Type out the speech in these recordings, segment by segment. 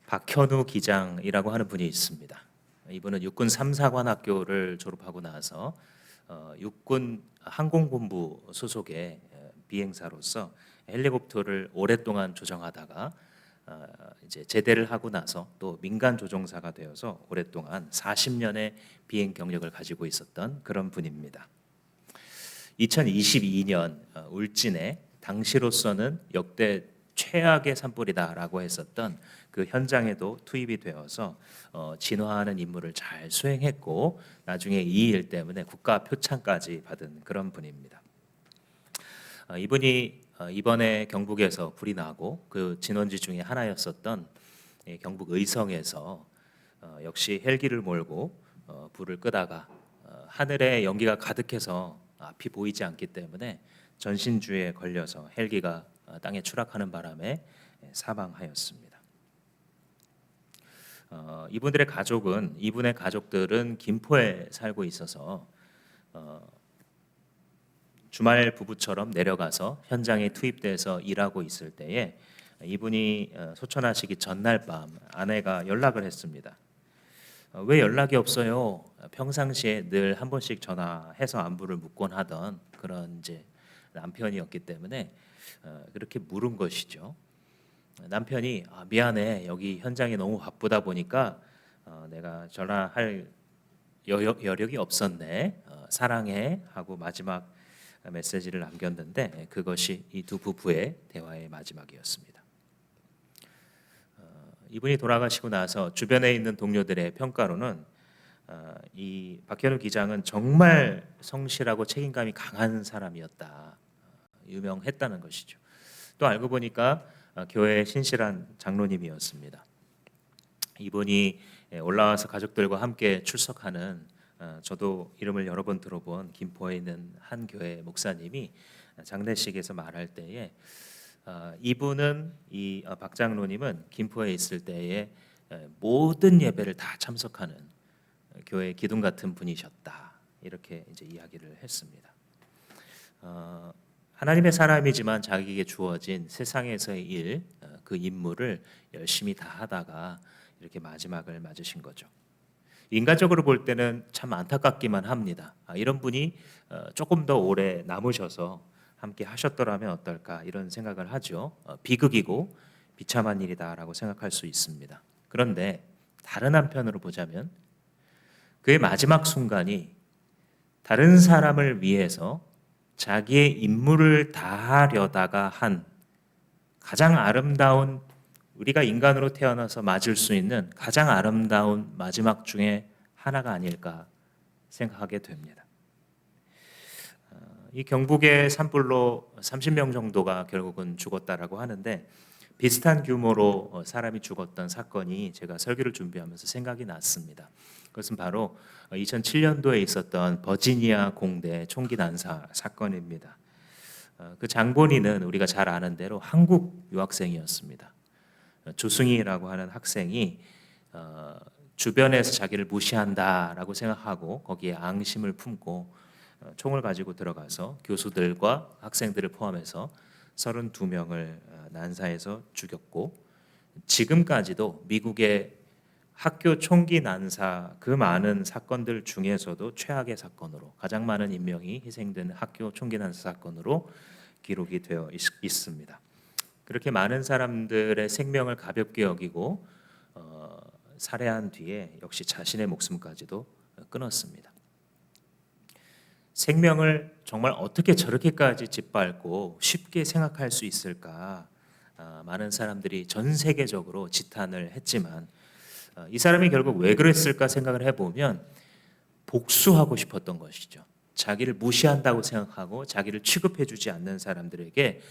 박현우 기장이라고 하는 분이 있습니다. 이분은 육군 3사관 학교를 졸업하고 나서 육군 항공본부 소속의 비행사로서 헬리콥터를 오랫동안 조정하다가 이제 제대를 하고 나서 또 민간 조종사가 되어서 오랫동안 40년의 비행 경력을 가지고 있었던 그런 분입니다. 2022년 울진에 당시로서는 역대 최악의 산불이다라고 했었던 그 현장에도 투입이 되어서 진화하는 임무를 잘 수행했고 나중에 이 일 때문에 국가 표창까지 받은 그런 분입니다. 이분이 이번에 경북에서 불이 나고 그 진원지 중에 하나였었던 경북 의성에서 역시 헬기를 몰고 불을 끄다가 하늘에 연기가 가득해서 앞이 보이지 않기 때문에 전신주에 걸려서 헬기가 땅에 추락하는 바람에 사망하였습니다. 이분의 가족들은 김포에 살고 있어서 주말 부부처럼 내려가서 현장에 투입돼서 일하고 있을 때에 이분이 소천하시기 전날 밤 아내가 연락을 했습니다. 왜 연락이 없어요? 평상시에 늘 한 번씩 전화해서 안부를 묻곤 하던 그런 이제 남편이었기 때문에 그렇게 물은 것이죠. 남편이 미안해, 여기 현장이 너무 바쁘다 보니까 내가 전화할 여력이 없었네, 사랑해 하고 마지막 메시지를 남겼는데 그것이 이 두 부부의 대화의 마지막이었습니다. 이분이 돌아가시고 나서 주변에 있는 동료들의 평가로는 이 박현우 기장은 정말 성실하고 책임감이 강한 사람이었다, 유명했다는 것이죠. 또 알고 보니까 교회의 신실한 장로님이었습니다. 이분이 올라와서 가족들과 함께 출석하는 저도 이름을 여러 번 들어본 김포에 있는 한 교회 목사님이 장례식에서 말할 때에 이분은 이 박 장로님은 김포에 있을 때에 모든 예배를 다 참석하는 교회 기둥 같은 분이셨다, 이렇게 이제 이야기를 했습니다. 하나님의 사람이지만 자기에게 주어진 세상에서의 일, 그 임무를 열심히 다 하다가 이렇게 마지막을 맞으신 거죠. 인간적으로 볼 때는 참 안타깝기만 합니다. 이런 분이 조금 더 오래 남으셔서 함께 하셨더라면 어떨까, 이런 생각을 하죠. 비극이고 비참한 일이다라고 생각할 수 있습니다. 그런데 다른 한편으로 보자면 그의 마지막 순간이 다른 사람을 위해서 자기의 임무를 다하려다가 한 가장 아름다운, 우리가 인간으로 태어나서 맞을 수 있는 가장 아름다운 마지막 중에 하나가 아닐까 생각하게 됩니다. 이 경북의 산불로 30명 정도가 결국은 죽었다라고 하는데 비슷한 규모로 사람이 죽었던 사건이 제가 설교를 준비하면서 생각이 났습니다. 그것은 바로 2007년도에 있었던 버지니아 공대 총기 난사 사건입니다. 그 장본인은 우리가 잘 아는 대로 한국 유학생이었습니다. 조승희라고 하는 학생이 주변에서 자기를 무시한다라고 생각하고 거기에 앙심을 품고 총을 가지고 들어가서 교수들과 학생들을 포함해서 32명을 난사해서 죽였고, 지금까지도 미국의 학교 총기 난사 그 많은 사건들 중에서도 최악의 사건으로, 가장 많은 인명이 희생된 학교 총기 난사 사건으로 기록이 되어 있습니다. 그렇게 많은 사람들의 생명을 가볍게 여기고 살해한 뒤에 역시 자신의 목숨까지도 끊었습니다. 생명을 정말 어떻게 저렇게까지 짓밟고 쉽게 생각할 수 있을까? 많은 사람들이 전 세계적으로 지탄을 했지만 이 사람이 결국 왜 그랬을까 생각을 해보면 복수하고 싶었던 것이죠. 자기를 무시한다고 생각하고 자기를 취급해주지 않는 사람들에게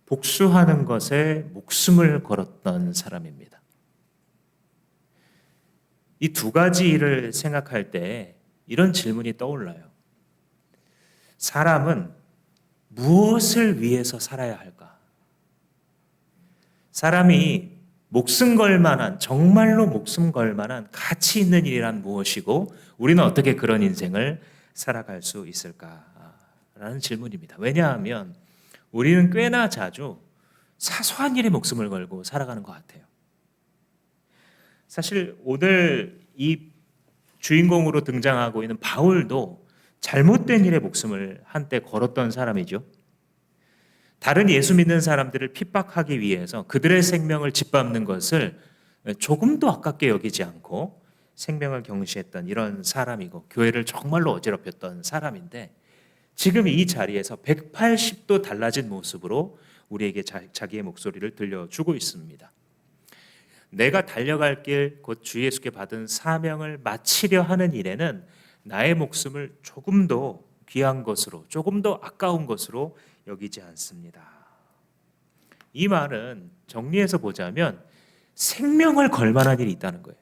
복수하는 것에 목숨을 걸었던 사람입니다. 이 두 가지 일을 생각할 때 이런 질문이 떠올라요. 사람은 무엇을 위해서 살아야 할까? 사람이 목숨 걸 만한, 정말로 목숨 걸 만한 가치 있는 일이란 무엇이고 우리는 어떻게 그런 인생을 살아갈 수 있을까라는 질문입니다. 왜냐하면 우리는 꽤나 자주 사소한 일에 목숨을 걸고 살아가는 것 같아요. 사실 오늘 이 주인공으로 등장하고 있는 바울도 잘못된 일에 목숨을 한때 걸었던 사람이죠. 다른 예수 믿는 사람들을 핍박하기 위해서 그들의 생명을 짓밟는 것을 조금도 아깝게 여기지 않고 생명을 경시했던 이런 사람이고, 교회를 정말로 어지럽혔던 사람인데, 지금 이 자리에서 180도 달라진 모습으로 우리에게 자기의 목소리를 들려주고 있습니다. 내가 달려갈 길, 곧 주 예수께 받은 사명을 마치려 하는 일에는 나의 목숨을 조금 더 귀한 것으로, 조금 더 아까운 것으로 여기지 않습니다. 이 말은 정리해서 보자면 생명을 걸 만한 일이 있다는 거예요.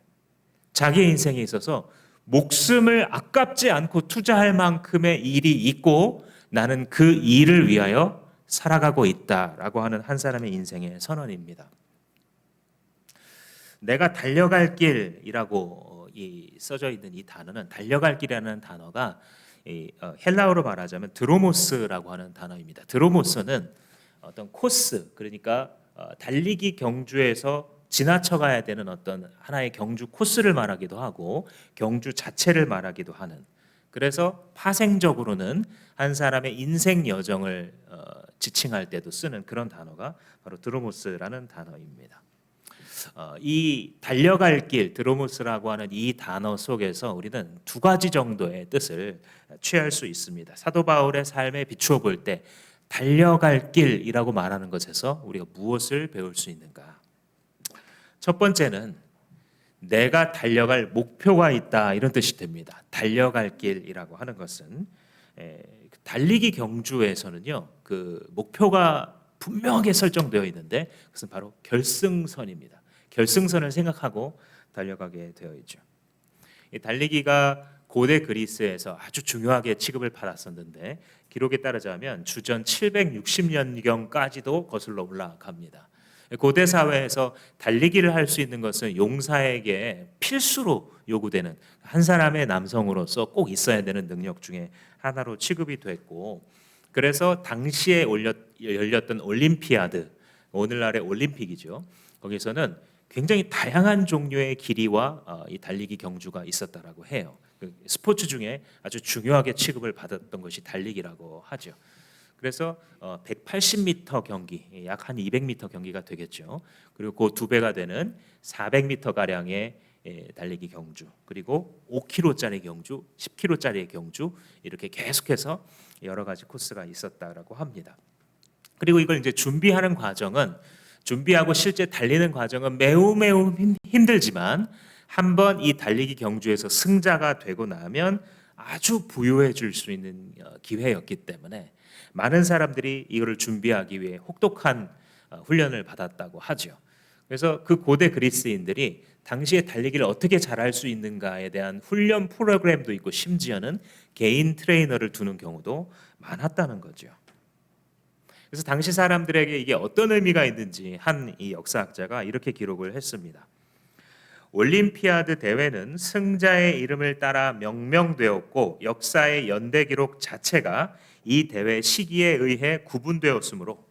자기의 인생에 있어서 목숨을 아깝지 않고 투자할 만큼의 일이 있고, 나는 그 일을 위하여 살아가고 있다라고 하는 한 사람의 인생의 선언입니다. 내가 달려갈 길이라고 써져 있는 이 단어는, 달려갈 길이라는 단어가 헬라어로 말하자면 드로모스라고 하는 단어입니다. 드로모스는 어떤 코스, 그러니까 달리기 경주에서 지나쳐 가야 되는 어떤 하나의 경주 코스를 말하기도 하고, 경주 자체를 말하기도 하는, 그래서 파생적으로는 한 사람의 인생 여정을 지칭할 때도 쓰는 그런 단어가 바로 드로모스라는 단어입니다. 이 달려갈 길, 드로모스라고 하는 이 단어 속에서 우리는 두 가지 정도의 뜻을 취할 수 있습니다. 사도 바울의 삶에 비추어 볼 때 달려갈 길이라고 말하는 것에서 우리가 무엇을 배울 수 있는가? 첫 번째는 내가 달려갈 목표가 있다, 이런 뜻이 됩니다. 달려갈 길이라고 하는 것은 달리기 경주에서는요, 그 목표가 분명하게 설정되어 있는데 그것은 바로 결승선입니다. 결승선을 생각하고 달려가게 되어 있죠. 이 달리기가 고대 그리스에서 아주 중요하게 취급을 받았었는데, 기록에 따르자면 주전 760년경까지도 거슬러 올라갑니다. 고대 사회에서 달리기를 할 수 있는 것은 용사에게 필수로 요구되는, 한 사람의 남성으로서 꼭 있어야 되는 능력 중에 하나로 취급이 됐고, 그래서 당시에 열렸던 올림피아드, 오늘날의 올림픽이죠. 거기서는 굉장히 다양한 종류의 길이와 이 달리기 경주가 있었다라고 해요. 스포츠 중에 아주 중요하게 취급을 받았던 것이 달리기라고 하죠. 그래서 180m 경기, 약 한 200m 경기가 되겠죠. 그리고 그 두 배가 되는 400m 가량의 달리기 경주, 그리고 5km짜리 경주, 10km짜리 경주, 이렇게 계속해서 여러 가지 코스가 있었다라고 합니다. 그리고 이걸 이제 준비하고 실제 달리는 과정은 매우 힘들지만, 한번 이 달리기 경주에서 승자가 되고 나면 아주 부유해질 수 있는 기회였기 때문에 많은 사람들이 이거를 준비하기 위해 혹독한 훈련을 받았다고 하죠. 그래서 그 고대 그리스인들이 당시에 달리기를 어떻게 잘할 수 있는가에 대한 훈련 프로그램도 있고, 심지어는 개인 트레이너를 두는 경우도 많았다는 거죠. 그래서 당시 사람들에게 이게 어떤 의미가 있는지 한 이 역사학자가 이렇게 기록을 했습니다. 올림피아드 대회는 승자의 이름을 따라 명명되었고, 역사의 연대 기록 자체가 이 대회 시기에 의해 구분되었으므로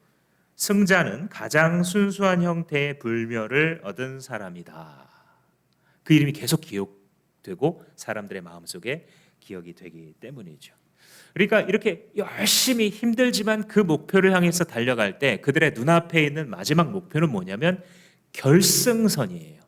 승자는 가장 순수한 형태의 불멸을 얻은 사람이다. 그 이름이 계속 기억되고 사람들의 마음속에 기억이 되기 때문이죠. 그러니까 이렇게 열심히 힘들지만 그 목표를 향해서 달려갈 때 그들의 눈앞에 있는 마지막 목표는 뭐냐면 결승선이에요.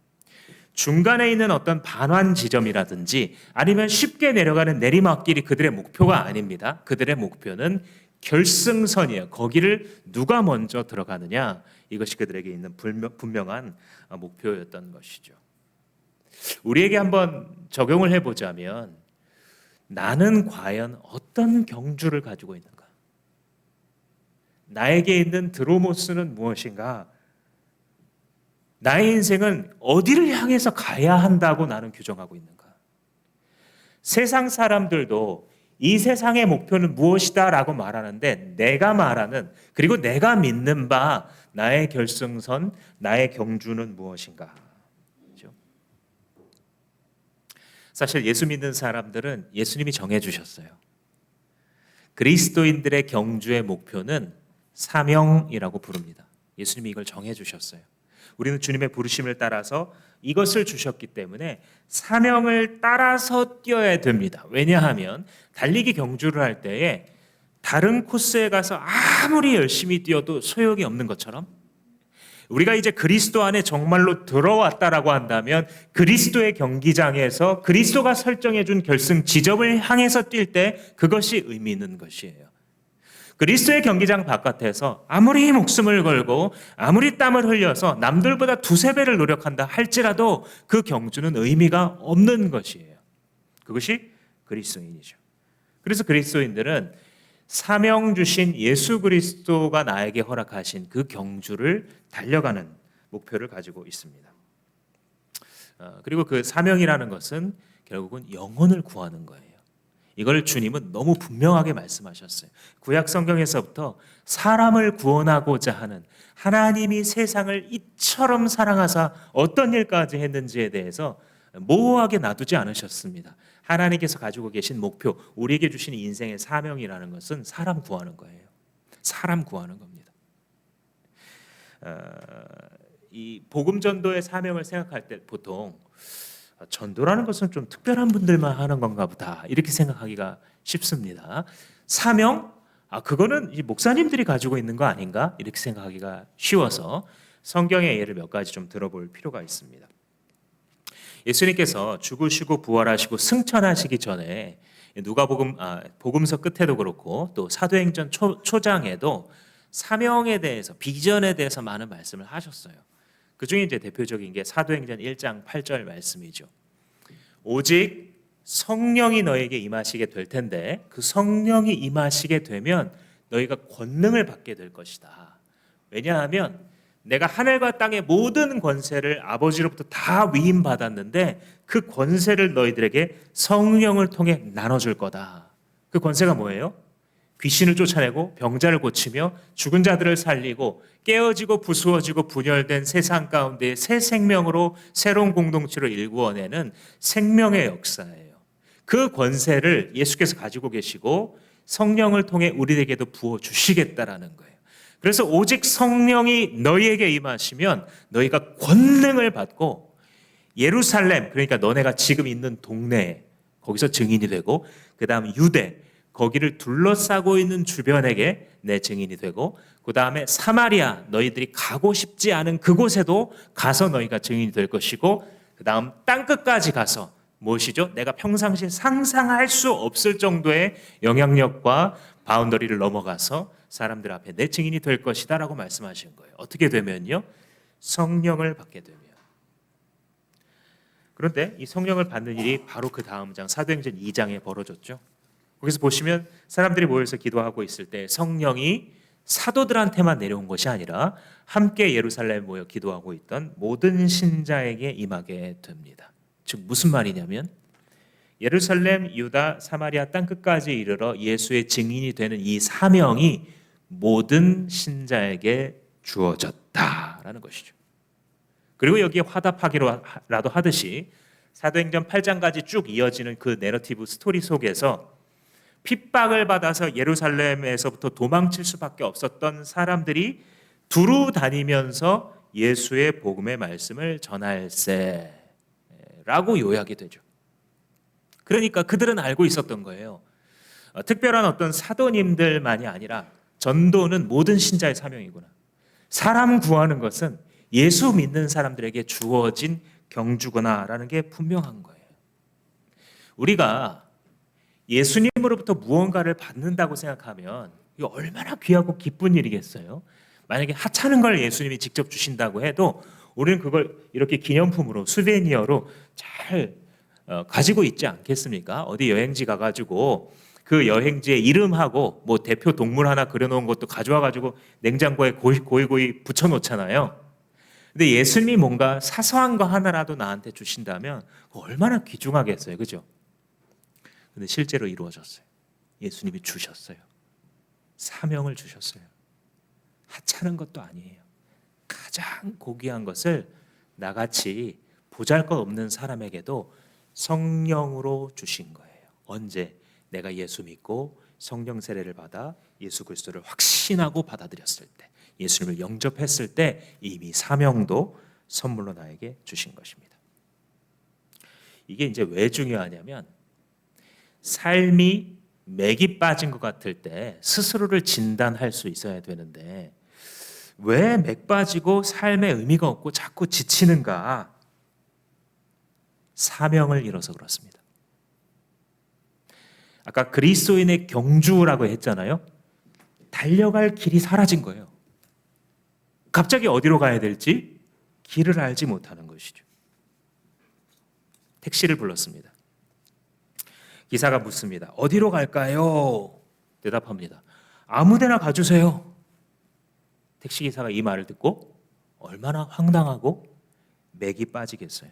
중간에 있는 어떤 반환 지점이라든지 아니면 쉽게 내려가는 내리막길이 그들의 목표가 아닙니다. 그들의 목표는 결승선이에요. 거기를 누가 먼저 들어가느냐, 이것이 그들에게 있는 분명한 목표였던 것이죠. 우리에게 한번 적용을 해보자면, 나는 과연 어떤 경주를 가지고 있는가? 나에게 있는 드로모스는 무엇인가? 나의 인생은 어디를 향해서 가야 한다고 나는 규정하고 있는가? 세상 사람들도 이 세상의 목표는 무엇이다 라고 말하는데, 내가 말하는, 그리고 내가 믿는 바 나의 결승선, 나의 경주는 무엇인가? 그렇죠? 사실 예수 믿는 사람들은 예수님이 정해주셨어요. 그리스도인들의 경주의 목표는 사명이라고 부릅니다. 예수님이 이걸 정해주셨어요. 우리는 주님의 부르심을 따라서 이것을 주셨기 때문에 사명을 따라서 뛰어야 됩니다. 왜냐하면 달리기 경주를 할 때에 다른 코스에 가서 아무리 열심히 뛰어도 소용이 없는 것처럼, 우리가 이제 그리스도 안에 정말로 들어왔다라고 한다면 그리스도의 경기장에서 그리스도가 설정해 준 결승 지점을 향해서 뛸 때 그것이 의미 있는 것이에요. 그리스도의 경기장 바깥에서 아무리 목숨을 걸고 아무리 땀을 흘려서 남들보다 두세 배를 노력한다 할지라도 그 경주는 의미가 없는 것이에요. 그것이 그리스도인이죠. 그래서 그리스도인들은 사명 주신 예수 그리스도가 나에게 허락하신 그 경주를 달려가는 목표를 가지고 있습니다. 그리고 그 사명이라는 것은 결국은 영혼을 구하는 거예요. 이걸 주님은 너무 분명하게 말씀하셨어요. 구약 성경에서부터 사람을 구원하고자 하는, 하나님이 세상을 이처럼 사랑하사 어떤 일까지 했는지에 대해서 모호하게 놔두지 않으셨습니다. 하나님께서 가지고 계신 목표, 우리에게 주신 인생의 사명이라는 것은 사람 구하는 거예요. 사람 구하는 겁니다. 이 복음 전도의 사명을 생각할 때 보통 전도라는 것은 좀 특별한 분들만 하는 건가 보다 이렇게 생각하기가 쉽습니다. 사명? 그거는 이 목사님들이 가지고 있는 거 아닌가? 이렇게 생각하기가 쉬워서 성경의 예를 몇 가지 좀 들어볼 필요가 있습니다. 예수님께서 죽으시고 부활하시고 승천하시기 전에 복음서 끝에도 그렇고 또 사도행전 초장에도 사명에 대해서, 비전에 대해서 많은 말씀을 하셨어요. 그 중에 이제 대표적인 게 사도행전 1장 8절 말씀이죠. 오직 성령이 너에게 임하시게 될 텐데 그 성령이 임하시게 되면 너희가 권능을 받게 될 것이다. 왜냐하면 내가 하늘과 땅의 모든 권세를 아버지로부터 다 위임받았는데 그 권세를 너희들에게 성령을 통해 나눠줄 거다. 그 권세가 뭐예요? 귀신을 쫓아내고 병자를 고치며 죽은 자들을 살리고 깨어지고 부수어지고 분열된 세상 가운데 새 생명으로 새로운 공동체를 일구어내는 생명의 역사예요. 그 권세를 예수께서 가지고 계시고 성령을 통해 우리에게도 부어주시겠다라는 거예요. 그래서 오직 성령이 너희에게 임하시면 너희가 권능을 받고 예루살렘, 그러니까 너네가 지금 있는 동네에 거기서 증인이 되고, 그 다음 유대, 거기를 둘러싸고 있는 주변에게 내 증인이 되고, 그 다음에 사마리아, 너희들이 가고 싶지 않은 그곳에도 가서 너희가 증인이 될 것이고, 그 다음 땅끝까지 가서 무엇이죠? 내가 평상시에 상상할 수 없을 정도의 영향력과 바운더리를 넘어가서 사람들 앞에 내 증인이 될 것이다 라고 말씀하신 거예요. 어떻게 되면요? 성령을 받게 되면. 그런데 이 성령을 받는 일이 바로 그 다음 장 사도행전 2장에 벌어졌죠. 거기서 보시면 사람들이 모여서 기도하고 있을 때 성령이 사도들한테만 내려온 것이 아니라 함께 예루살렘에 모여 기도하고 있던 모든 신자에게 임하게 됩니다. 즉 무슨 말이냐면 예루살렘, 유다, 사마리아 땅끝까지 이르러 예수의 증인이 되는 이 사명이 모든 신자에게 주어졌다라는 것이죠. 그리고 여기에 화답하기라도 하듯이 사도행전 8장까지 쭉 이어지는 그 내러티브 스토리 속에서 핍박을 받아서 예루살렘에서부터 도망칠 수밖에 없었던 사람들이 두루 다니면서 예수의 복음의 말씀을 전할세라고 요약이 되죠. 그러니까 그들은 알고 있었던 거예요. 특별한 어떤 사도님들만이 아니라 전도는 모든 신자의 사명이구나. 사람 구하는 것은 예수 믿는 사람들에게 주어진 경주구나라는 게 분명한 거예요. 우리가 예수님으로부터 무언가를 받는다고 생각하면 이거 얼마나 귀하고 기쁜 일이겠어요. 만약에 하찮은 걸 예수님이 직접 주신다고 해도 우리는 그걸 이렇게 기념품으로, 수베니어로 잘 가지고 있지 않겠습니까? 어디 여행지 가가지고 그 여행지의 이름하고 뭐 대표 동물 하나 그려놓은 것도 가져와가지고 냉장고에 고이 붙여놓잖아요. 근데 예수님이 뭔가 사소한 거 하나라도 나한테 주신다면 얼마나 귀중하겠어요, 그죠? 근데 실제로 이루어졌어요. 예수님이 주셨어요. 사명을 주셨어요. 하찮은 것도 아니에요. 가장 고귀한 것을 나같이 보잘것없는 사람에게도 성령으로 주신 거예요. 언제? 내가 예수 믿고 성령 세례를 받아 예수 그리스도를 확신하고 받아들였을 때, 예수님을 영접했을 때 이미 사명도 선물로 나에게 주신 것입니다. 이게 이제 왜 중요하냐면 삶이 맥이 빠진 것 같을 때 스스로를 진단할 수 있어야 되는데 왜 맥 빠지고 삶에 의미가 없고 자꾸 지치는가? 사명을 잃어서 그렇습니다. 아까 그리스도인의 경주라고 했잖아요. 달려갈 길이 사라진 거예요. 갑자기 어디로 가야 될지 길을 알지 못하는 것이죠. 택시를 불렀습니다. 기사가 묻습니다. 어디로 갈까요? 대답합니다. 아무 데나 가주세요. 택시기사가 이 말을 듣고 얼마나 황당하고 맥이 빠지겠어요.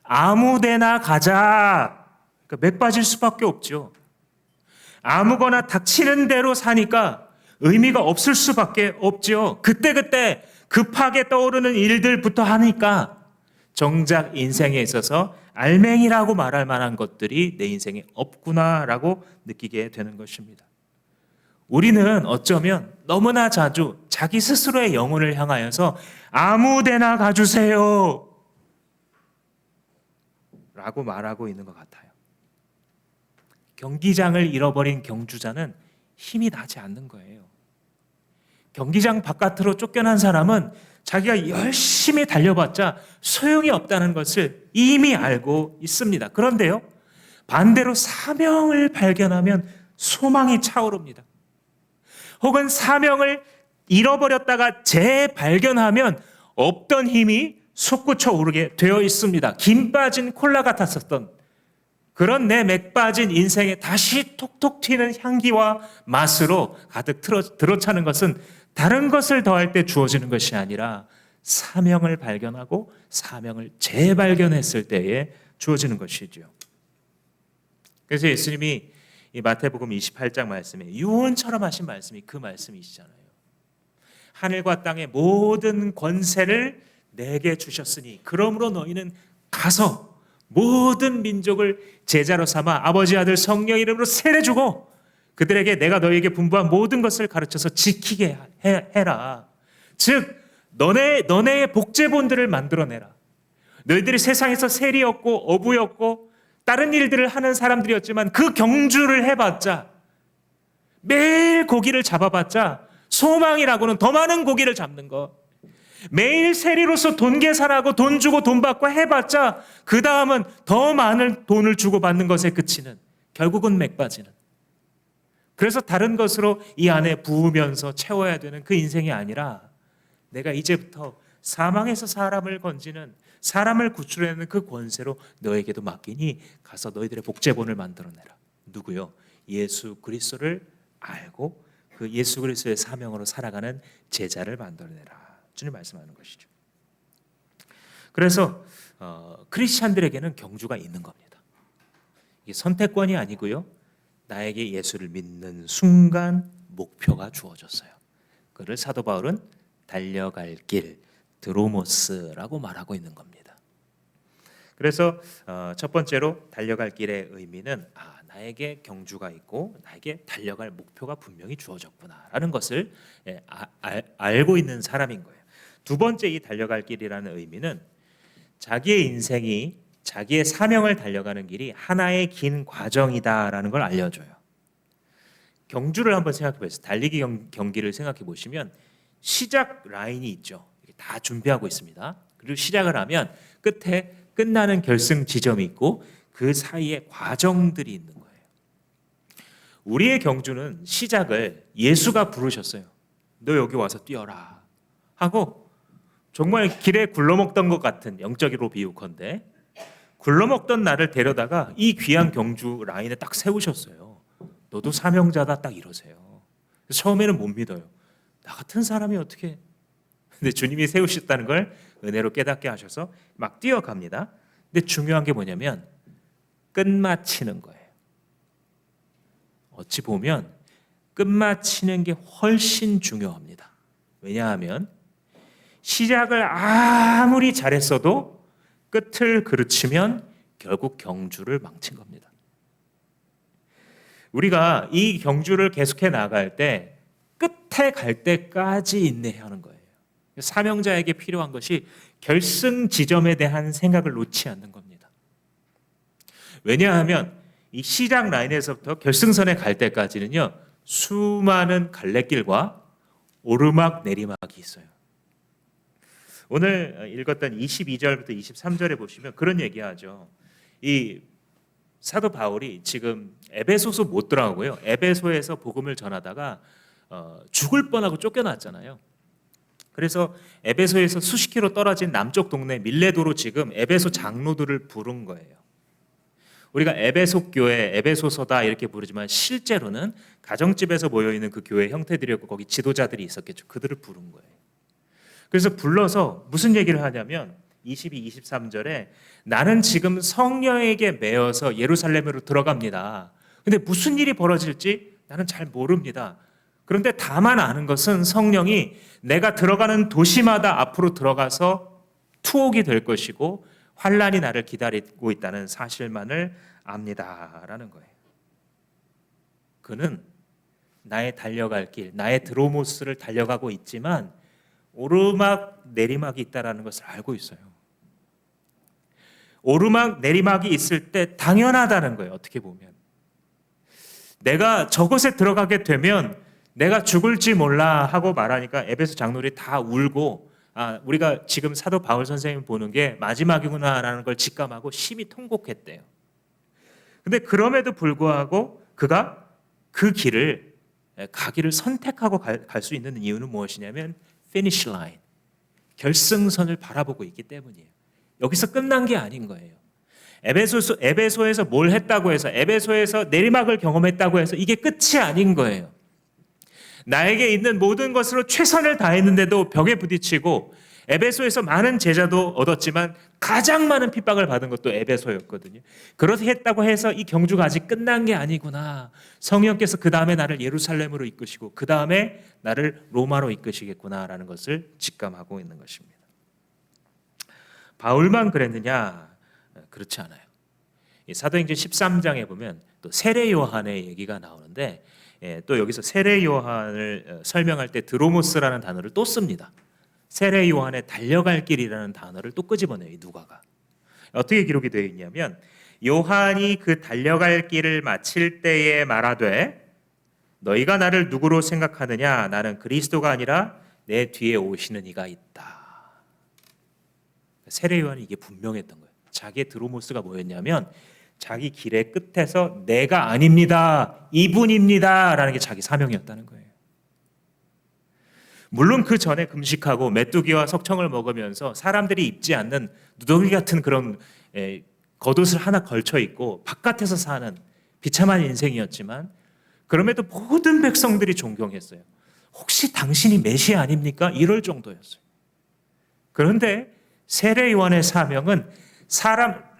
아무 데나 가자. 그러니까 맥 빠질 수밖에 없죠. 아무거나 닥치는 대로 사니까 의미가 없을 수밖에 없죠. 그때그때 급하게 떠오르는 일들부터 하니까 정작 인생에 있어서 알맹이라고 말할 만한 것들이 내 인생에 없구나라고 느끼게 되는 것입니다. 우리는 어쩌면 너무나 자주 자기 스스로의 영혼을 향하여서 아무 데나 가주세요 라고 말하고 있는 것 같아요. 경기장을 잃어버린 경주자는 힘이 나지 않는 거예요. 경기장 바깥으로 쫓겨난 사람은 자기가 열심히 달려봤자 소용이 없다는 것을 이미 알고 있습니다. 그런데요, 반대로 사명을 발견하면 소망이 차오릅니다. 혹은 사명을 잃어버렸다가 재발견하면 없던 힘이 솟구쳐 오르게 되어 있습니다. 김 빠진 콜라 같았었던 그런 내 맥 빠진 인생에 다시 톡톡 튀는 향기와 맛으로 가득 들어차는 것은 다른 것을 더할 때 주어지는 것이 아니라 사명을 발견하고 사명을 재발견했을 때에 주어지는 것이죠. 그래서 예수님이 이 마태복음 28장 말씀에 유언처럼 하신 말씀이 그 말씀이시잖아요. 하늘과 땅의 모든 권세를 내게 주셨으니 그러므로 너희는 가서 모든 민족을 제자로 삼아 아버지 아들 성령 이름으로 세례주고 그들에게 내가 너희에게 분부한 모든 것을 가르쳐서 지키게 해라. 즉 너네의 복제본들을 만들어내라. 너희들이 세상에서 세리였고 어부였고 다른 일들을 하는 사람들이었지만 그 경주를 해봤자 매일 고기를 잡아봤자 소망이라고는 더 많은 고기를 잡는 것. 매일 세리로서 돈 계산하고 돈 주고 돈 받고 해봤자 그 다음은 더 많은 돈을 주고 받는 것에 그치는 결국은 맥 빠지는. 그래서 다른 것으로 이 안에 부으면서 채워야 되는 그 인생이 아니라 내가 이제부터 사망에서 사람을 건지는 사람을 구출해내는 그 권세로 너에게도 맡기니 가서 너희들의 복제본을 만들어내라. 누구요? 예수 그리스도를 알고 그 예수 그리스도의 사명으로 살아가는 제자를 만들어내라. 주님 말씀하는 것이죠. 그래서 크리스찬들에게는 경주가 있는 겁니다. 이게 선택권이 아니고요. 나에게 예수를 믿는 순간 목표가 주어졌어요. 그를 사도 바울은 달려갈 길 드로모스라고 말하고 있는 겁니다. 그래서 첫 번째로 달려갈 길의 의미는 나에게 경주가 있고 나에게 달려갈 목표가 분명히 주어졌구나라는 것을 알고 있는 사람인 거예요. 두 번째 이 달려갈 길이라는 의미는 자기의 인생이 자기의 사명을 달려가는 길이 하나의 긴 과정이다라는 걸 알려줘요. 경주를 한번 생각해 보세요. 달리기 경기를 생각해 보시면 시작 라인이 있죠. 다 준비하고 있습니다. 그리고 시작을 하면 끝에 끝나는 결승 지점이 있고 그 사이에 과정들이 있는 거예요. 우리의 경주는 시작을 예수가 부르셨어요. 너 여기 와서 뛰어라 하고 정말 길에 굴러먹던 것 같은 영적으로 비유컨대 굴러먹던 나를 데려다가 이 귀한 경주 라인에 딱 세우셨어요. 너도 사명자다 딱 이러세요. 처음에는 못 믿어요. 나 같은 사람이 어떻게. 근데 주님이 세우셨다는 걸 은혜로 깨닫게 하셔서 막 뛰어갑니다. 근데 중요한 게 뭐냐면 끝마치는 거예요. 어찌 보면 끝마치는 게 훨씬 중요합니다. 왜냐하면 시작을 아무리 잘했어도 끝을 그르치면 결국 경주를 망친 겁니다. 우리가 이 경주를 계속해 나갈 때 끝에 갈 때까지 인내하는 거예요. 사명자에게 필요한 것이 결승 지점에 대한 생각을 놓지 않는 겁니다. 왜냐하면 이 시작 라인에서부터 결승선에 갈 때까지는요, 수많은 갈래길과 오르막 내리막이 있어요. 오늘 읽었던 22절부터 23절에 보시면 그런 얘기하죠. 이 사도 바울이 지금 에베소서 못 들어가고요. 에베소에서 복음을 전하다가 죽을 뻔하고 쫓겨났잖아요. 그래서 에베소에서 수십 킬로 떨어진 남쪽 동네 밀레도로 지금 에베소 장로들을 부른 거예요. 우리가 에베소 교회, 에베소서다 이렇게 부르지만 실제로는 가정집에서 모여있는 그 교회 형태들이었고 거기 지도자들이 있었겠죠. 그들을 부른 거예요. 그래서 불러서 무슨 얘기를 하냐면 22, 23절에 나는 지금 성령에게 매여서 예루살렘으로 들어갑니다. 근데 무슨 일이 벌어질지 나는 잘 모릅니다. 그런데 다만 아는 것은 성령이 내가 들어가는 도시마다 앞으로 들어가서 투옥이 될 것이고 환란이 나를 기다리고 있다는 사실만을 압니다라는 거예요. 그는 나의 달려갈 길, 나의 드로모스를 달려가고 있지만 오르막 내리막이 있다는 것을 알고 있어요. 오르막 내리막이 있을 때 당연하다는 거예요. 어떻게 보면 내가 저곳에 들어가게 되면 내가 죽을지 몰라 하고 말하니까 에베소 장로들이 다 울고 우리가 지금 사도 바울 선생님 보는 게 마지막이구나라는 걸 직감하고 심히 통곡했대요. 근데 그럼에도 불구하고 그가 그 길을 가기를 선택하고 갈 수 있는 이유는 무엇이냐면 finish line, 결승선을 바라보고 있기 때문이에요. 여기서 끝난 게 아닌 거예요. 에베소에서 뭘 했다고 해서, 에베소에서 내리막을 경험했다고 해서 이게 끝이 아닌 거예요. 나에게 있는 모든 것으로 최선을 다했는데도 벽에 부딪히고 에베소에서 많은 제자도 얻었지만 가장 많은 핍박을 받은 것도 에베소였거든요. 그렇게 했다고 해서 이 경주가 아직 끝난 게 아니구나. 성령께서 그 다음에 나를 예루살렘으로 이끄시고 그 다음에 나를 로마로 이끄시겠구나라는 것을 직감하고 있는 것입니다. 바울만 그랬느냐? 그렇지 않아요. 사도행전 13장에 보면 또 세례 요한의 얘기가 나오는데 또 여기서 세례 요한을 설명할 때 드로모스라는 단어를 또 씁니다. 세례 요한의 달려갈 길이라는 단어를 또 끄집어내요. 이 누가가. 어떻게 기록이 되어 있냐면 요한이 그 달려갈 길을 마칠 때에 말하되 너희가 나를 누구로 생각하느냐? 나는 그리스도가 아니라 내 뒤에 오시는 이가 있다. 세례 요한이 이게 분명했던 거예요. 자기의 드로모스가 뭐였냐면 자기 길의 끝에서 내가 아닙니다. 이분입니다. 라는 게 자기 사명이었다는 거예요. 물론 그 전에 금식하고 메뚜기와 석청을 먹으면서 사람들이 입지 않는 누더기 같은 그런 겉옷을 하나 걸쳐 입고 바깥에서 사는 비참한 인생이었지만 그럼에도 모든 백성들이 존경했어요. 혹시 당신이 메시아 아닙니까? 이럴 정도였어요. 그런데 세례 요한의 사명은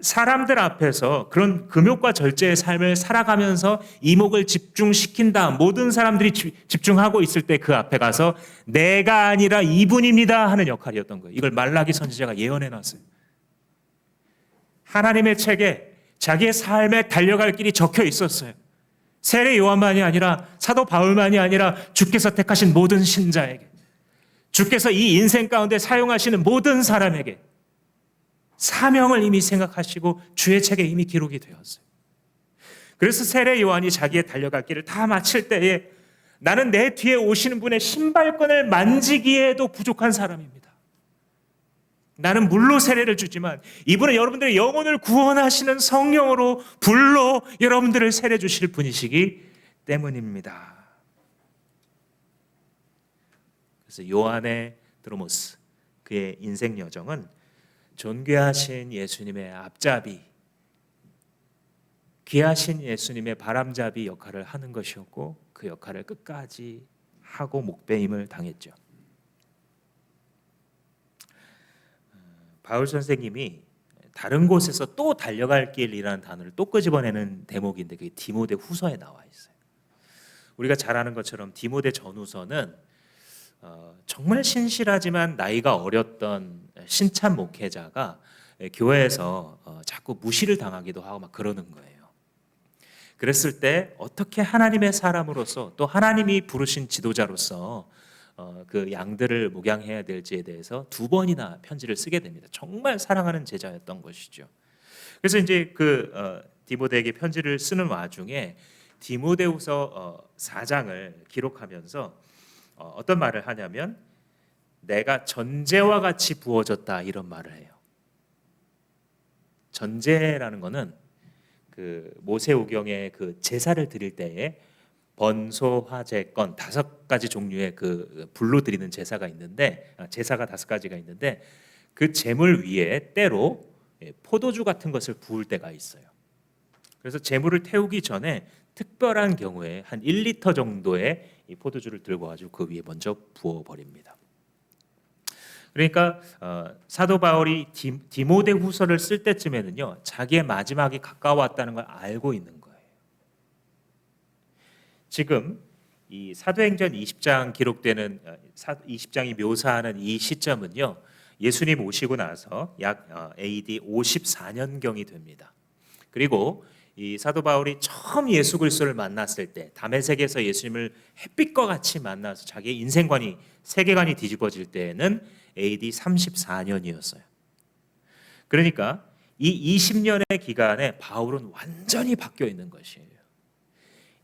사람들 앞에서 그런 금욕과 절제의 삶을 살아가면서 이목을 집중시킨다. 모든 사람들이 집중하고 있을 때 그 앞에 가서 내가 아니라 이분입니다 하는 역할이었던 거예요. 이걸 말라기 선지자가 예언해 놨어요. 하나님의 책에 자기의 삶에 달려갈 길이 적혀 있었어요. 세례 요한만이 아니라 사도 바울만이 아니라 주께서 택하신 모든 신자에게, 주께서 이 인생 가운데 사용하시는 모든 사람에게 사명을 이미 생각하시고 주의 책에 이미 기록이 되었어요. 그래서 세례 요한이 자기의 달려갈 길을 다 마칠 때에 나는 내 뒤에 오시는 분의 신발끈을 만지기에도 부족한 사람입니다. 나는 물로 세례를 주지만 이분은 여러분들의 영혼을 구원하시는 성령으로 불로 여러분들을 세례 주실 분이시기 때문입니다. 그래서 요한의 드로모스, 그의 인생 여정은 존귀하신 예수님의 앞잡이, 귀하신 예수님의 바람잡이 역할을 하는 것이었고 그 역할을 끝까지 하고 목배임을 당했죠. 바울 선생님이 다른 곳에서 또 달려갈 길이라는 단어를 또 끄집어내는 대목인데 그게 디모데 후서에 나와 있어요. 우리가 잘 아는 것처럼 디모데 전후서는 정말 신실하지만 나이가 어렸던 신참 목회자가 교회에서 자꾸 무시를 당하기도 하고 막 그러는 거예요. 그랬을 때 어떻게 하나님의 사람으로서 또 하나님이 부르신 지도자로서 그 양들을 목양해야 될지에 대해서 두 번이나 편지를 쓰게 됩니다. 정말 사랑하는 제자였던 것이죠. 그래서 이제 디모데에게 편지를 쓰는 와중에 디모데후서 4장을 기록하면서 어떤 말을 하냐면 내가 전제와 같이 부어졌다 이런 말을 해요. 전제라는 거는 그 모세오경의 그 제사를 드릴 때에 번소, 화제, 건 5가지 종류의 그 불로 드리는 제사가 있는데 제사가 5가지가 있는데 그 제물 위에 때로 포도주 같은 것을 부을 때가 있어요. 그래서 제물을 태우기 전에 특별한 경우에 한 1리터 정도의 이 포도주를 들고 가지고 그 위에 먼저 부어 버립니다. 그러니까 사도 바울이 디모데후서를 쓸 때쯤에는요 자기의 마지막이 가까웠다는 걸 알고 있는 거예요. 지금 이 사도행전 20장 기록되는 20장이 묘사하는 이 시점은요 예수님 오시고 나서 약 AD 54년경이 됩니다. 그리고 이 사도 바울이 처음 예수 그리스도를 만났을 때 다메섹에서 예수님을 햇빛과 같이 만나서 자기의 인생관이 세계관이 뒤집어질 때에는 AD 34년이었어요. 그러니까 이 20년의 기간에 바울은 완전히 바뀌어 있는 것이에요.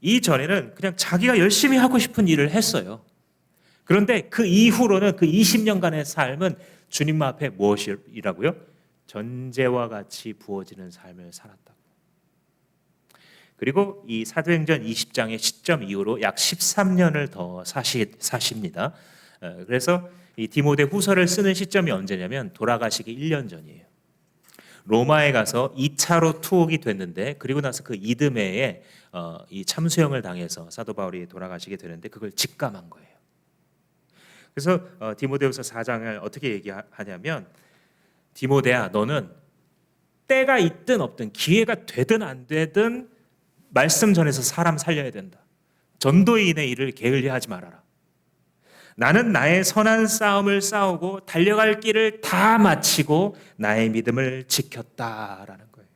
이전에는 그냥 자기가 열심히 하고 싶은 일을 했어요. 그런데 그 이후로는 그 20년간의 삶은 주님 앞에 무엇이라고요? 전제와 같이 부어지는 삶을 살았다고. 그리고 이 사도행전 20장의 시점 이후로 약 13년을 더 사십니다. 그래서 이 디모데 후서를 쓰는 시점이 언제냐면 돌아가시기 1년 전이에요. 로마에 가서 2차로 투옥이 됐는데 그리고 나서 그 이듬해에 이 참수형을 당해서 사도 바울이 돌아가시게 되는데 그걸 직감한 거예요. 그래서 디모데후서 4장을 어떻게 얘기하냐면 디모데야 너는 때가 있든 없든 기회가 되든 안 되든 말씀 전해서 사람 살려야 된다. 전도인의 일을 게을리하지 말아라. 나는 나의 선한 싸움을 싸우고 달려갈 길을 다 마치고 나의 믿음을 지켰다라는 거예요.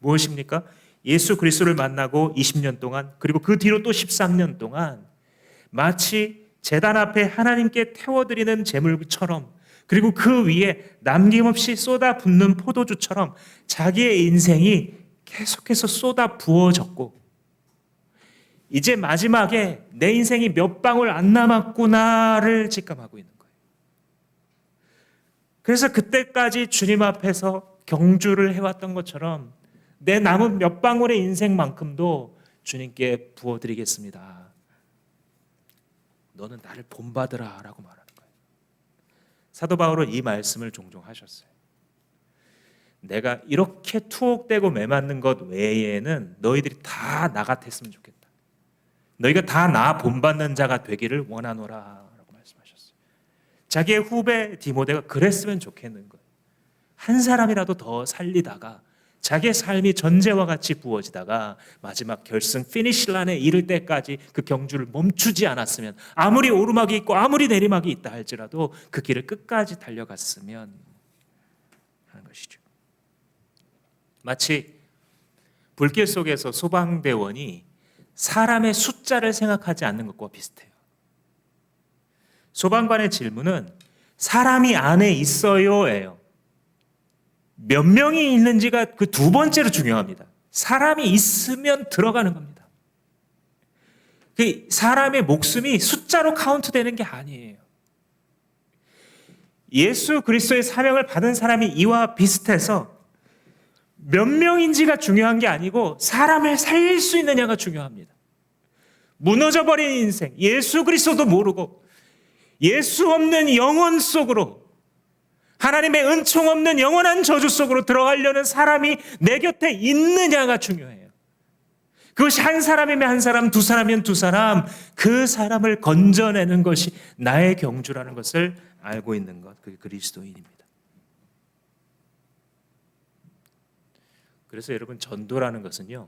무엇입니까? 예수 그리스도를 만나고 20년 동안 그리고 그 뒤로 또 13년 동안 마치 제단 앞에 하나님께 태워드리는 제물처럼 그리고 그 위에 남김없이 쏟아붓는 포도주처럼 자기의 인생이 계속해서 쏟아 부어졌고 이제 마지막에 내 인생이 몇 방울 안 남았구나를 직감하고 있는 거예요. 그래서 그때까지 주님 앞에서 경주를 해왔던 것처럼 내 남은 몇 방울의 인생만큼도 주님께 부어드리겠습니다. 너는 나를 본받으라 라고 말하는 거예요. 사도 바울은 이 말씀을 종종 하셨어요. 내가 이렇게 투옥되고 매맞는 것 외에는 너희들이 다 나 같았으면 좋겠다. 너희가 다 나 본받는 자가 되기를 원하노라 라고 말씀하셨어요. 자기의 후배 디모데가 그랬으면 좋겠는 거예요. 한 사람이라도 더 살리다가 자기의 삶이 전제와 같이 부어지다가 마지막 결승 피니시란에 이를 때까지 그 경주를 멈추지 않았으면 아무리 오르막이 있고 아무리 내리막이 있다 할지라도 그 길을 끝까지 달려갔으면 하는 것이죠. 마치 불길 속에서 소방대원이 사람의 숫자를 생각하지 않는 것과 비슷해요. 소방관의 질문은 사람이 안에 있어요예요. 몇 명이 있는지가 그 두 번째로 중요합니다. 사람이 있으면 들어가는 겁니다. 그 사람의 목숨이 숫자로 카운트되는 게 아니에요. 예수 그리스도의 사명을 받은 사람이 이와 비슷해서 몇 명인지가 중요한 게 아니고 사람을 살릴 수 있느냐가 중요합니다. 무너져버린 인생, 예수 그리스도도 모르고 예수 없는 영혼 속으로 하나님의 은총 없는 영원한 저주 속으로 들어가려는 사람이 내 곁에 있느냐가 중요해요. 그것이 한 사람이면 한 사람, 두 사람이면 두 사람, 그 사람을 건져내는 것이 나의 경주라는 것을 알고 있는 것, 그게 그리스도인입니다. 그래서 여러분 전도라는 것은요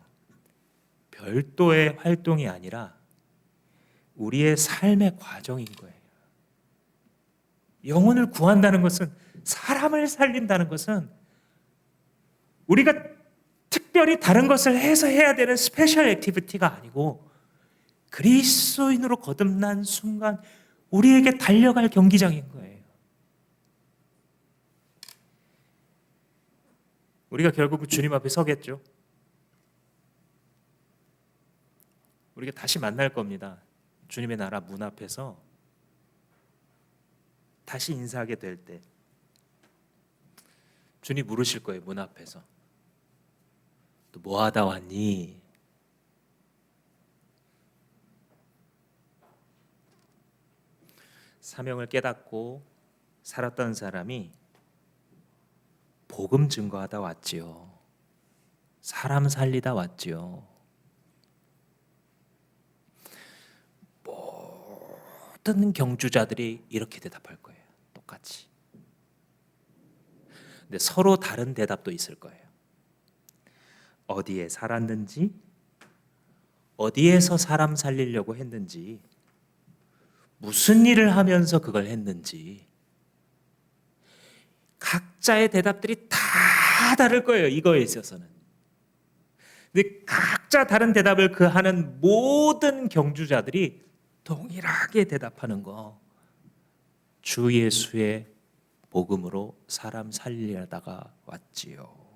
별도의 활동이 아니라 우리의 삶의 과정인 거예요. 영혼을 구한다는 것은 사람을 살린다는 것은 우리가 특별히 다른 것을 해서 해야 되는 스페셜 액티비티가 아니고 그리스도인으로 거듭난 순간 우리에게 달려갈 경기장인 거예요. 우리가 결국 주님 앞에 서겠죠. 우리가 다시 만날 겁니다. 주님의 나라 문 앞에서 다시 인사하게 될 때 주님 물으실 거예요. 문 앞에서 또 뭐 하다 왔니? 사명을 깨닫고 살았던 사람이 복음 증거하다 왔지요. 사람 살리다 왔지요. 모든 경주자들이 이렇게 대답할 거예요. 똑같이. 근데 서로 다른 대답도 있을 거예요. 어디에 살았는지, 어디에서 사람 살리려고 했는지, 무슨 일을 하면서 그걸 했는지, 각자의 대답들이 다 다를 거예요. 이거에 있어서는. 근데 각자 다른 대답을 그 하는 모든 경주자들이 동일하게 대답하는 거. 주 예수의 복음으로 사람 살리려다가 왔지요.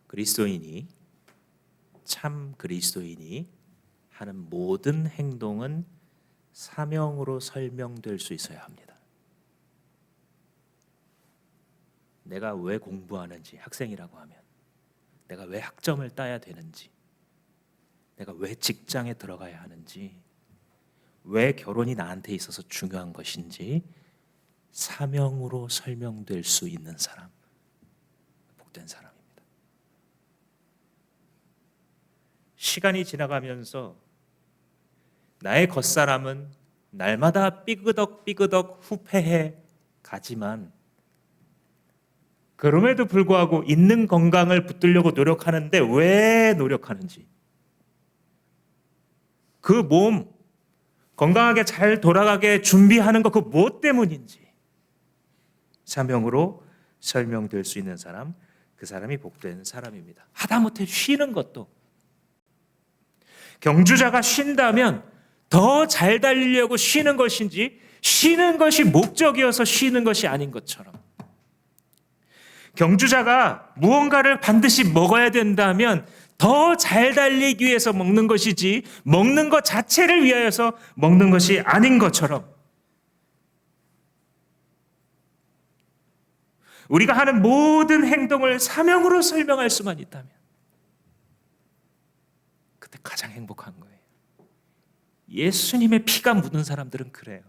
그리스도인이, 참 그리스도인이 하는 모든 행동은 사명으로 설명될 수 있어야 합니다. 내가 왜 공부하는지, 학생이라고 하면 내가 왜 학점을 따야 되는지, 내가 왜 직장에 들어가야 하는지, 왜 결혼이 나한테 있어서 중요한 것인지 사명으로 설명될 수 있는 사람, 복된 사람입니다. 시간이 지나가면서 나의 겉사람은 날마다 삐그덕 후패해 가지만 그럼에도 불구하고 있는 건강을 붙들려고 노력하는데 왜 노력하는지, 그 몸 건강하게 잘 돌아가게 준비하는 것, 그 뭐 때문인지 사명으로 설명될 수 있는 사람, 그 사람이 복된 사람입니다. 하다못해 쉬는 것도, 경주자가 쉰다면 더 잘 달리려고 쉬는 것인지 쉬는 것이 목적이어서 쉬는 것이 아닌 것처럼, 경주자가 무언가를 반드시 먹어야 된다면 더 잘 달리기 위해서 먹는 것이지 먹는 것 자체를 위하여서 먹는 것이 아닌 것처럼, 우리가 하는 모든 행동을 사명으로 설명할 수만 있다면 그때 가장 행복한 거예요. 예수님의 피가 묻은 사람들은 그래요.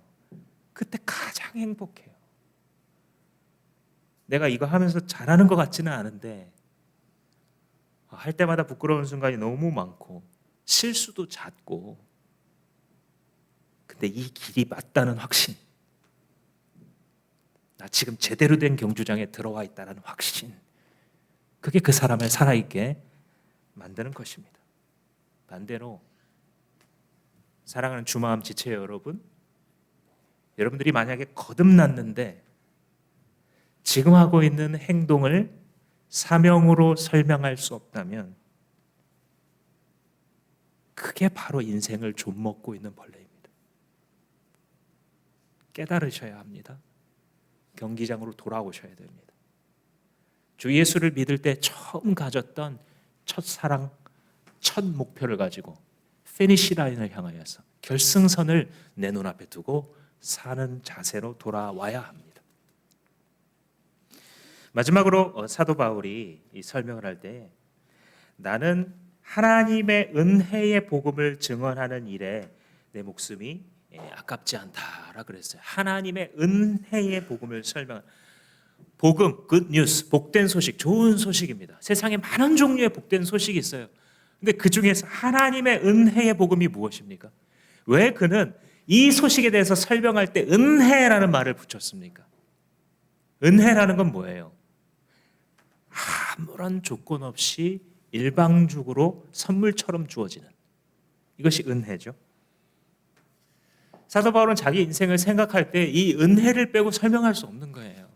그때 가장 행복해요. 내가 이거 하면서 잘하는 것 같지는 않은데 할 때마다 부끄러운 순간이 너무 많고 실수도 잦고, 근데 이 길이 맞다는 확신, 나 지금 제대로 된 경주장에 들어와 있다는 확신, 그게 그 사람을 살아있게 만드는 것입니다. 반대로 사랑하는 주마음 지체 여러분, 여러분들이 만약에 거듭났는데 지금 하고 있는 행동을 사명으로 설명할 수 없다면 그게 바로 인생을 좀먹고 있는 벌레입니다. 깨달으셔야 합니다. 경기장으로 돌아오셔야 됩니다. 주 예수를 믿을 때 처음 가졌던 첫 사랑, 첫 목표를 가지고 피니시 라인을 향하여서 결승선을 내 눈앞에 두고 사는 자세로 돌아와야 합니다. 마지막으로 사도 바울이 이 설명을 할 때 나는 하나님의 은혜의 복음을 증언하는 일에 내 목숨이 아깝지 않다라 그랬어요. 하나님의 은혜의 복음을 설명하는, 복음, good news, 복된 소식, 좋은 소식입니다. 세상에 많은 종류의 복된 소식이 있어요. 근데 그 중에서 하나님의 은혜의 복음이 무엇입니까? 왜 그는 이 소식에 대해서 설명할 때 은혜라는 말을 붙였습니까? 은혜라는 건 뭐예요? 아무런 조건 없이 일방적으로 선물처럼 주어지는, 이것이 은혜죠. 사도 바울은 자기 인생을 생각할 때 이 은혜를 빼고 설명할 수 없는 거예요.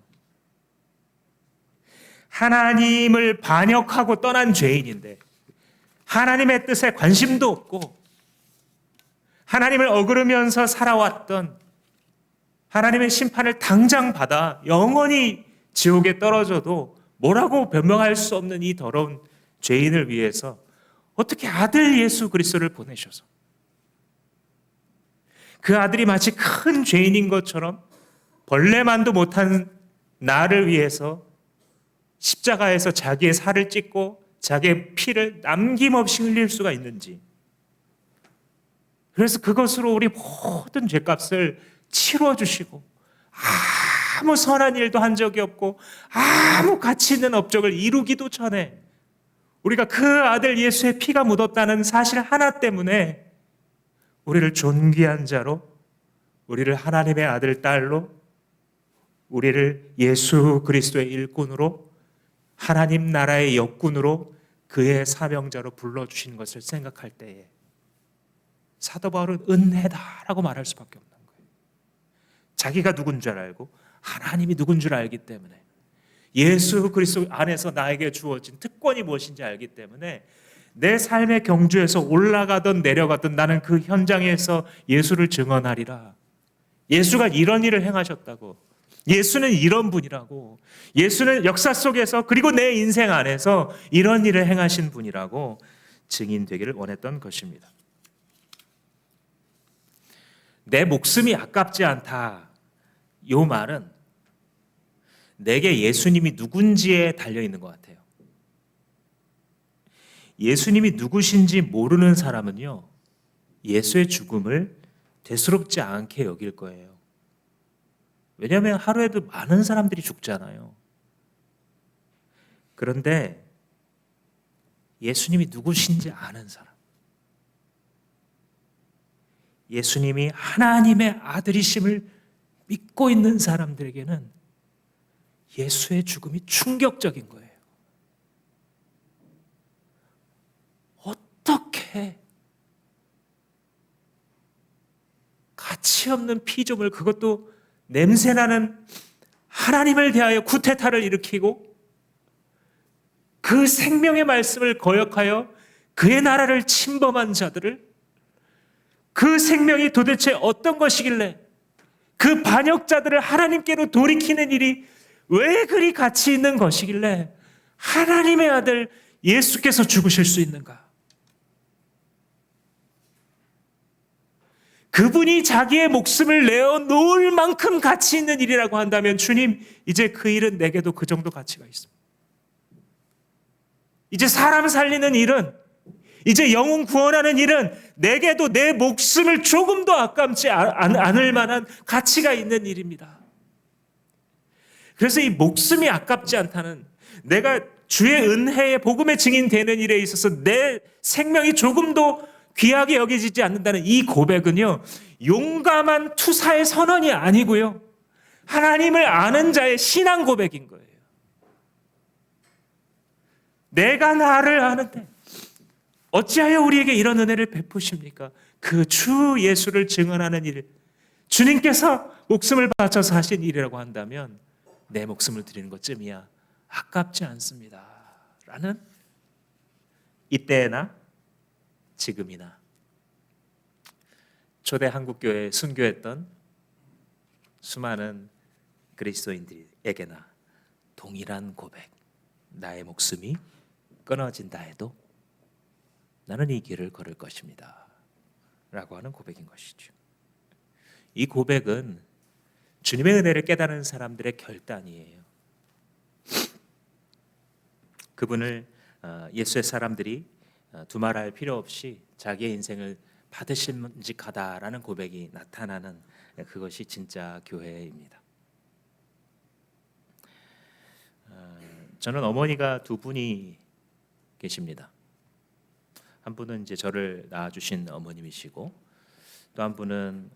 하나님을 반역하고 떠난 죄인인데 하나님의 뜻에 관심도 없고 하나님을 어그르면서 살아왔던, 하나님의 심판을 당장 받아 영원히 지옥에 떨어져도 뭐라고 변명할 수 없는 이 더러운 죄인을 위해서 어떻게 아들 예수 그리스도를 보내셔서 그 아들이 마치 큰 죄인인 것처럼 벌레만도 못한 나를 위해서 십자가에서 자기의 살을 찢고 자기의 피를 남김없이 흘릴 수가 있는지, 그래서 그것으로 우리 모든 죄값을 치러주시고 아무 선한 일도 한 적이 없고 아무 가치 있는 업적을 이루기도 전에 우리가 그 아들 예수의 피가 묻었다는 사실 하나 때문에 우리를 존귀한 자로, 우리를 하나님의 아들 딸로, 우리를 예수 그리스도의 일꾼으로, 하나님 나라의 역군으로, 그의 사명자로 불러주신 것을 생각할 때에 사도 바울은 은혜다라고 말할 수밖에 없는 거예요. 자기가 누군 줄 알고 하나님이 누군 줄 알기 때문에, 예수 그리스도 안에서 나에게 주어진 특권이 무엇인지 알기 때문에 내 삶의 경주에서 올라가든 내려가든 나는 그 현장에서 예수를 증언하리라. 예수가 이런 일을 행하셨다고, 예수는 이런 분이라고, 예수는 역사 속에서 그리고 내 인생 안에서 이런 일을 행하신 분이라고 증인되기를 원했던 것입니다. 내 목숨이 아깝지 않다, 이 말은 내게 예수님이 누군지에 달려있는 것 같아요. 예수님이 누구신지 모르는 사람은요, 예수의 죽음을 대수롭지 않게 여길 거예요. 왜냐하면 하루에도 많은 사람들이 죽잖아요. 그런데 예수님이 누구신지 아는 사람, 예수님이 하나님의 아들이심을 믿고 있는 사람들에게는 예수의 죽음이 충격적인 거예요. 어떻게 가치 없는 피조물, 그것도 냄새나는 하나님을 대하여 구테타를 일으키고 그 생명의 말씀을 거역하여 그의 나라를 침범한 자들을, 그 생명이 도대체 어떤 것이길래 그 반역자들을 하나님께로 돌이키는 일이 왜 그리 가치 있는 것이길래 하나님의 아들 예수께서 죽으실 수 있는가? 그분이 자기의 목숨을 내어 놓을 만큼 가치 있는 일이라고 한다면, 주님, 이제 그 일은 내게도 그 정도 가치가 있습니다. 이제 사람 살리는 일은, 이제 영혼 구원하는 일은 내게도 내 목숨을 조금도 아깝지 않을 만한 가치가 있는 일입니다. 그래서 이 목숨이 아깝지 않다는, 내가 주의 은혜의 복음의 증인되는 일에 있어서 내 생명이 조금도 귀하게 여겨지지 않는다는 이 고백은요, 용감한 투사의 선언이 아니고요, 하나님을 아는 자의 신앙 고백인 거예요. 내가 나를 아는데 어찌하여 우리에게 이런 은혜를 베푸십니까? 그 주 예수를 증언하는 일, 주님께서 목숨을 바쳐서 하신 일이라고 한다면 내 목숨을 드리는 것쯤이야 아깝지 않습니다 라는, 이때나 지금이나 초대 한국교회에 순교했던 수많은 그리스도인들에게나 동일한 고백, 나의 목숨이 끊어진다 해도 나는 이 길을 걸을 것입니다 라고 하는 고백인 것이죠. 이 고백은 주님의 은혜를 깨달은 사람들의 결단이에요. 그분을 예수의 사람들이 두말할 필요 없이 자기의 인생을 받으심직하다라는 고백이 나타나는, 그것이 진짜 교회입니다. 저는 어머니가 두 분이 계십니다. 한 분은 이제 저를 낳아주신 어머님이시고, 또 한 분은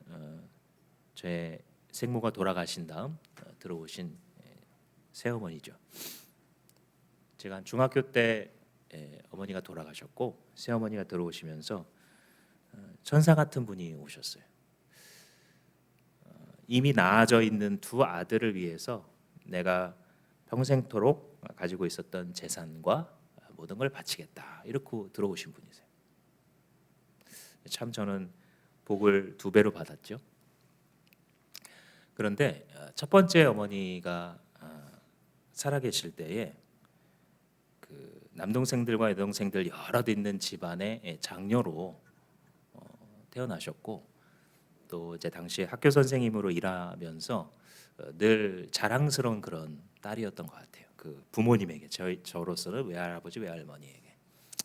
제 생모가 돌아가신 다음 들어오신 새어머니죠. 제가 중학교 때 어머니가 돌아가셨고 새어머니가 들어오시면서 천사 같은 분이 오셨어요. 이미 낳아져 있는 두 아들을 위해서 내가 평생토록 가지고 있었던 재산과 모든 걸 바치겠다 이렇게 들어오신 분이세요. 참 저는 복을 2배로 받았죠. 그런데 첫 번째 어머니가 살아계실 때에 그 남동생들과 여동생들 여럿 있는 집안의 장녀로 태어나셨고, 또 이제 당시에 학교 선생님으로 일하면서 늘 자랑스러운 그런 딸이었던 것 같아요. 그 부모님에게, 저로서는 외할아버지 외할머니에게.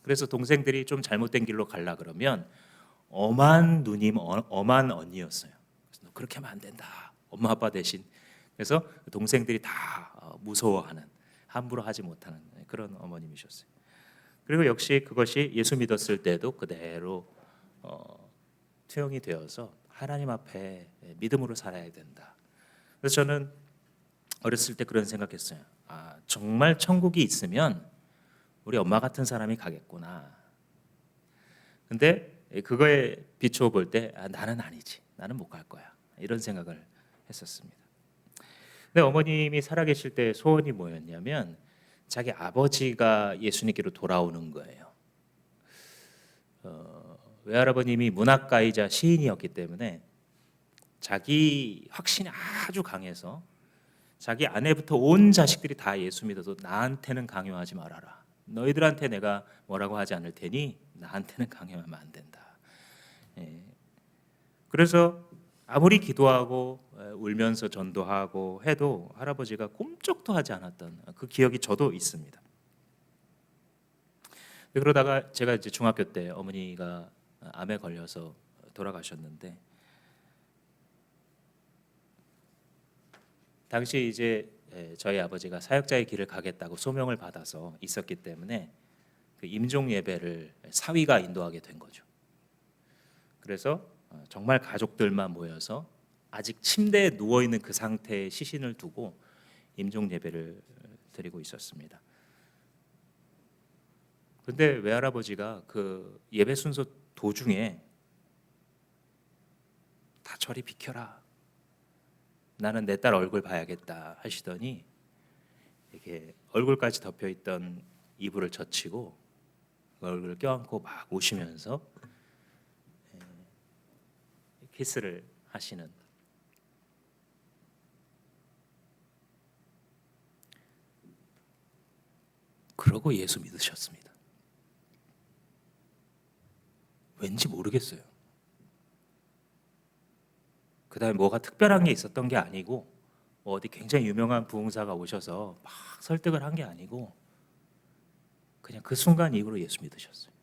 그래서 동생들이 좀 잘못된 길로 갈라 그러면 엄한 누님, 엄한 언니였어요. 그래서 너 그렇게 하면 안 된다, 엄마 아빠 대신. 그래서 동생들이 다 무서워하는, 함부로 하지 못하는 그런 어머님이셨어요. 그리고 역시 그것이 예수 믿었을 때도 그대로 투영이 되어서 하나님 앞에 믿음으로 살아야 된다. 그래서 저는 어렸을 때 그런 생각했어요. 정말 천국이 있으면 우리 엄마 같은 사람이 가겠구나. 근데 그거에 비추어 볼 때 나는 아니지, 나는 못 갈 거야, 이런 생각을 했었습니다. 근데 어머님이 살아계실 때 소원이 뭐였냐면 자기 아버지가 예수님께로 돌아오는 거예요. 외할아버님이 문학가이자 시인이었기 때문에 자기 확신이 아주 강해서 자기 아내부터 온 자식들이 다 예수 믿어도 나한테는 강요하지 말아라. 너희들한테 내가 뭐라고 하지 않을 테니 나한테는 강요하면 안 된다. 그래서 아무리 기도하고 울면서 전도하고 해도 할아버지가 꼼짝도 하지 않았던 그 기억이 저도 있습니다. 그러다가 제가 이제 중학교 때 어머니가 암에 걸려서 돌아가셨는데, 당시 이제 저희 아버지가 사역자의 길을 가겠다고 소명을 받아서 있었기 때문에 그 임종 예배를 사위가 인도하게 된 거죠. 그래서 정말 가족들만 모여서 아직 침대에 누워 있는 그 상태의 시신을 두고 임종 예배를 드리고 있었습니다. 근데 외할아버지가 그 예배 순서 도중에 다 저리 비켜라, 나는 내 딸 얼굴 봐야겠다 하시더니 이렇게 얼굴까지 덮여 있던 이불을 젖히고 얼굴을 껴안고 막 우시면서 키스를 하시는, 그러고 예수 믿으셨습니다. 왠지 모르겠어요. 그 다음에 뭐가 특별한 게 있었던 게 아니고, 어디 굉장히 유명한 부흥사가 오셔서 막 설득을 한 게 아니고, 그냥 그 순간 이후로 예수 믿으셨어요.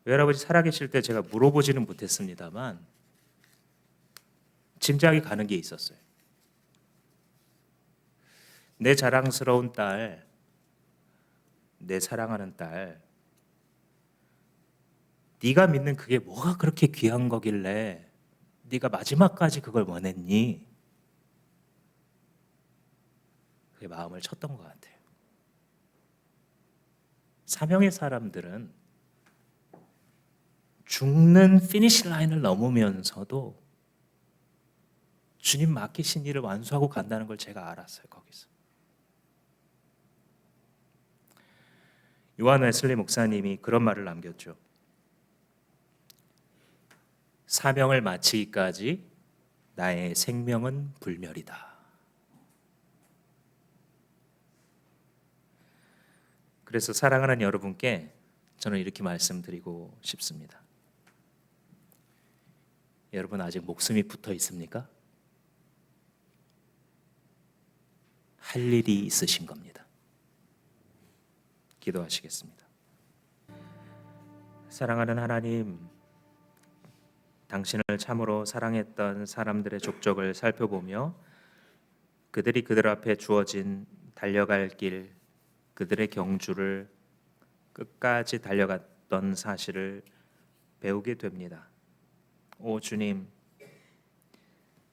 외할아버지 살아계실 때 제가 물어보지는 못했습니다만 짐작이 가는 게 있었어요. 내 자랑스러운 딸, 내 사랑하는 딸, 네가 믿는 그게 뭐가 그렇게 귀한 거길래 네가 마지막까지 그걸 원했니? 그게 마음을 쳤던 것 같아요. 사명의 사람들은 죽는 피니시 라인을 넘으면서도 주님 맡기신 일을 완수하고 간다는 걸 제가 알았어요. 거기서 요한 웨슬리 목사님이 그런 말을 남겼죠. 사명을 마치기까지 나의 생명은 불멸이다. 그래서 사랑하는 여러분께 저는 이렇게 말씀드리고 싶습니다. 여러분 아직 목숨이 붙어 있습니까? 할 일이 있으신 겁니다. 기도하시겠습니다. 사랑하는 하나님, 당신을 참으로 사랑했던 사람들의 족적을 살펴보며 그들이 그들 앞에 주어진 달려갈 길, 그들의 경주를 끝까지 달려갔던 사실을 배우게 됩니다. 오 주님,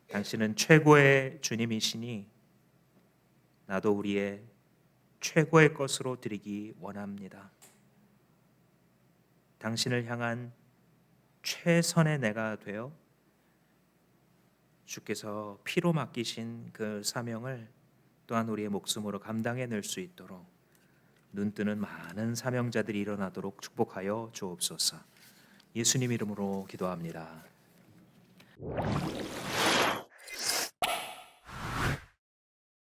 당신은 최고의 주님이시니 나도 우리의 최고의 것으로 드리기 원합니다. 당신을 향한 최선의 내가 되어 주께서 피로 맡기신 그 사명을 또한 우리의 목숨으로 감당해낼 수 있도록 눈뜨는 많은 사명자들이 일어나도록 축복하여 주옵소서. 예수님 이름으로 기도합니다.